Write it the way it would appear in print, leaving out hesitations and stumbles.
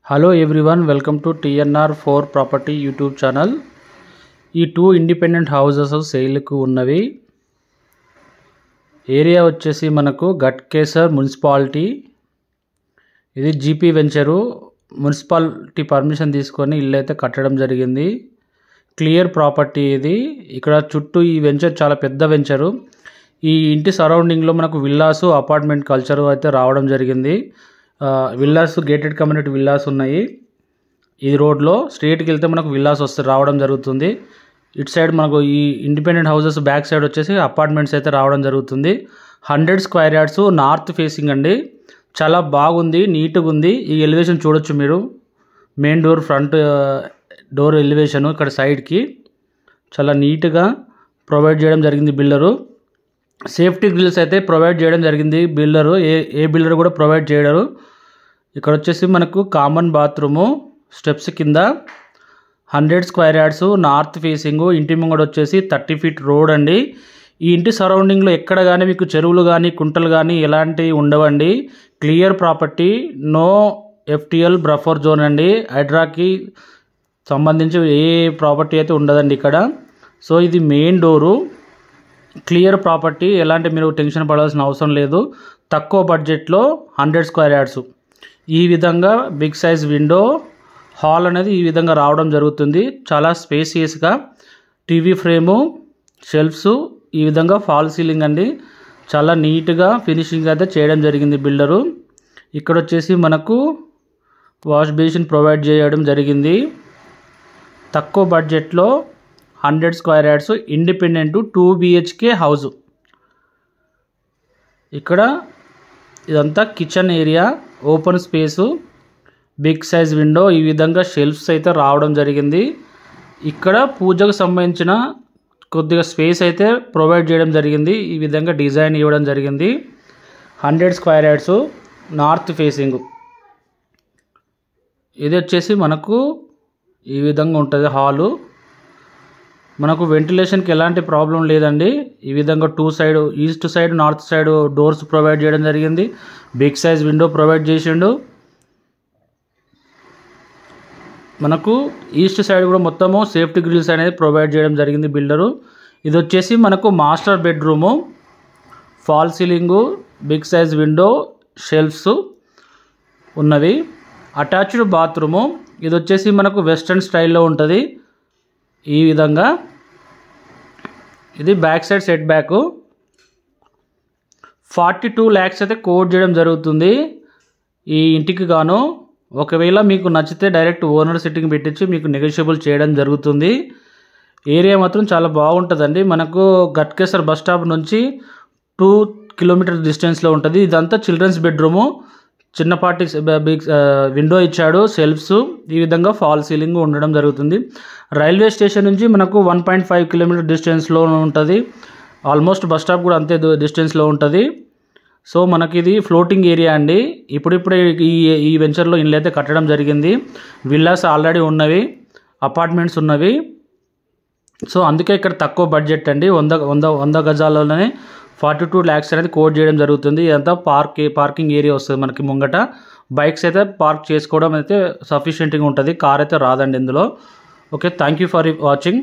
Hello everyone, welcome to TNR4 Property YouTube channel. ఈ 2 independent houses sale కు ఉన్నవి. Area వచ్చేసి మనకు గట్కేసర్ మున్సిపాలిటీ. ఇది జీపీ వెంచరు. మున్సిపాలిటీ పర్మిషన్ తీసుకొని ఇల్లు అయితే కట్టడం జరిగింది. క్లియర్ ప్రాపర్టీ ఇది. ఇక్కడ చుట్టూ ఈ వెంచర్ చాలా పెద్ద వెంచరు. ఈ ఇంటి సరౌండింగ్ లో మనకు విల్లాస్ అపార్ట్మెంట్ కల్చర్ అయితే రావడం జరిగింది. విల్లాస్ గేటెడ్ కమ్యూనిటీ విల్లాస్ ఉన్నాయి. ఈ రోడ్లో స్ట్రేట్కి వెళ్తే మనకు విల్లాస్ వస్తే రావడం జరుగుతుంది. ఇటు సైడ్ మనకు ఈ ఇండిపెండెంట్ హౌసెస్ బ్యాక్ సైడ్ వచ్చేసి అపార్ట్మెంట్స్ అయితే రావడం జరుగుతుంది. 100 స్క్వేర్ యార్డ్స్ నార్త్ ఫేసింగ్ అండి. చాలా బాగుంది, నీట్గా ఉంది. ఈ ఎలివేషన్ చూడొచ్చు మీరు. Main door front door elevation ఇక్కడ సైడ్కి చాలా నీట్గా ప్రొవైడ్ చేయడం జరిగింది బిల్డరు. సేఫ్టీ గ్రిల్స్ అయితే ప్రొవైడ్ చేయడం జరిగింది బిల్డరు. ఏ బిల్డర్ కూడా ప్రొవైడ్ చేయడరు. ఇక్కడ వచ్చేసి మనకు కామన్ బాత్రూము స్టెప్స్ కింద 100 స్క్వేర్ యార్డ్స్ నార్త్ ఫేసింగ్. ఇంటి ముంగడు వచ్చేసి 30 ఫీట్ రోడ్ అండి. ఈ ఇంటి సరౌండింగ్లో ఎక్కడ కానీ మీకు చెరువులు కానీ కుంటలు కానీ ఎలాంటివి ఉండవండి. Clear property, no FTL buffer zone అండి. హైడ్రాకి సంబంధించి ఏ ప్రాపర్టీ అయితే ఉండదండి ఇక్కడ. సో ఇది మెయిన్ డోరు. క్లియర్ ప్రాపర్టీ, ఎలాంటి మీరు టెన్షన్ పడాల్సిన అవసరం లేదు. తక్కువ బడ్జెట్లో 100 స్క్వేర్ యార్డ్స్. ఈ విధంగా బిగ్ సైజ్ విండో, హాల్ అనేది ఈ విధంగా రావడం జరుగుతుంది. చాలా స్పేసియస్గా టీవీ ఫ్రేము, షెల్ఫ్స్, ఈ విధంగా ఫాల్ సీలింగ్ అండి. చాలా నీట్గా ఫినిషింగ్ అయితే చేయడం జరిగింది బిల్డరు. ఇక్కడ వచ్చేసి మనకు వాష్ బేసిన్ ప్రొవైడ్ చేయడం జరిగింది. తక్కువ బడ్జెట్లో 100 square yards independent 2 BHK house. ఇక్కడ ఇదంతా kitchen area, open space, big size window, ఈ విధంగా షెల్ఫ్స్ అయితే రావడం జరిగింది. ఇక్కడ పూజకు సంబంధించిన కొద్దిగా స్పేస్ అయితే ప్రొవైడ్ చేయడం జరిగింది. ఈ విధంగా డిజైన్ ఇవ్వడం జరిగింది. 100 స్క్వేర్ యార్డ్స్ నార్త్ ఫేసింగ్. ఇది వచ్చేసి మనకు ఈ విధంగా ఉంటుంది హాలు. మనకు వెంటిలేషన్కి ఎలాంటి ప్రాబ్లం లేదండి. ఈ విధంగా 2 side, east side north side doors provide చేయడం జరిగింది. బిగ్ సైజ్ విండో ప్రొవైడ్ చేసిండు. మనకు ఈస్ట్ సైడ్ కూడా మొత్తము సేఫ్టీ గ్రిల్స్ అనేది ప్రొవైడ్ చేయడం జరిగింది బిల్డరు. ఇది వచ్చేసి మనకు master bedroom, fall ceiling, big size window, shelves ఉన్నవి. Attached bathroom. ఇది వచ్చేసి మనకు వెస్ట్రన్ స్టైల్లో ఉంటుంది. ఈ విధంగా ఇది back side set back. 42 lakhs అయితే కోట్ చేయడం జరుగుతుంది ఈ ఇంటికి గాను. ఒకవేళ మీకు నచ్చితే డైరెక్ట్ ఓనర్ సిట్టింగ్ పెట్టించి మీకు నెగోషియబుల్ చేయడం జరుగుతుంది. ఏరియా మాత్రం చాలా బాగుంటుందండి. మనకు గట్కేసర్ బస్ స్టాప్ నుంచి 2 కిలోమీటర్ డిస్టెన్స్లో ఉంటుంది. ఇదంతా చిల్డ్రన్స్ బెడ్రూము. చిన్నపాటి బిగ్ విండో ఇచ్చాడు, సెల్ఫ్స్, ఈ విధంగా ఫాల్ సీలింగ్ ఉండడం జరుగుతుంది. రైల్వే స్టేషన్ నుంచి మనకు 1.5 కిలోమీటర్ డిస్టెన్స్లో ఉంటుంది. ఆల్మోస్ట్ బస్ స్టాప్ కూడా అంతే డిస్టెన్స్లో ఉంటుంది. సో మనకి ఇది ఫ్లోటింగ్ ఏరియా అండి. ఇప్పుడిప్పుడే ఈ వెంచర్లో ఇల్లు అయితే కట్టడం జరిగింది. విల్లాస్ ఆల్రెడీ ఉన్నవి, అపార్ట్మెంట్స్ ఉన్నవి. సో అందుకే ఇక్కడ తక్కువ బడ్జెట్ అండి. 100 గజాలలోనే 42 lakhs అనేది కోట్ చేయడం జరుగుతుంది. ఇదంతా పార్కింగ్ ఏరియా వస్తుంది మనకి ముంగట. బైక్స్ అయితే పార్క్ చేసుకోవడం అయితే సఫిషియెంట్గా ఉంటుంది. కార్ అయితే రాదండి ఇందులో. Okay, thank you for watching.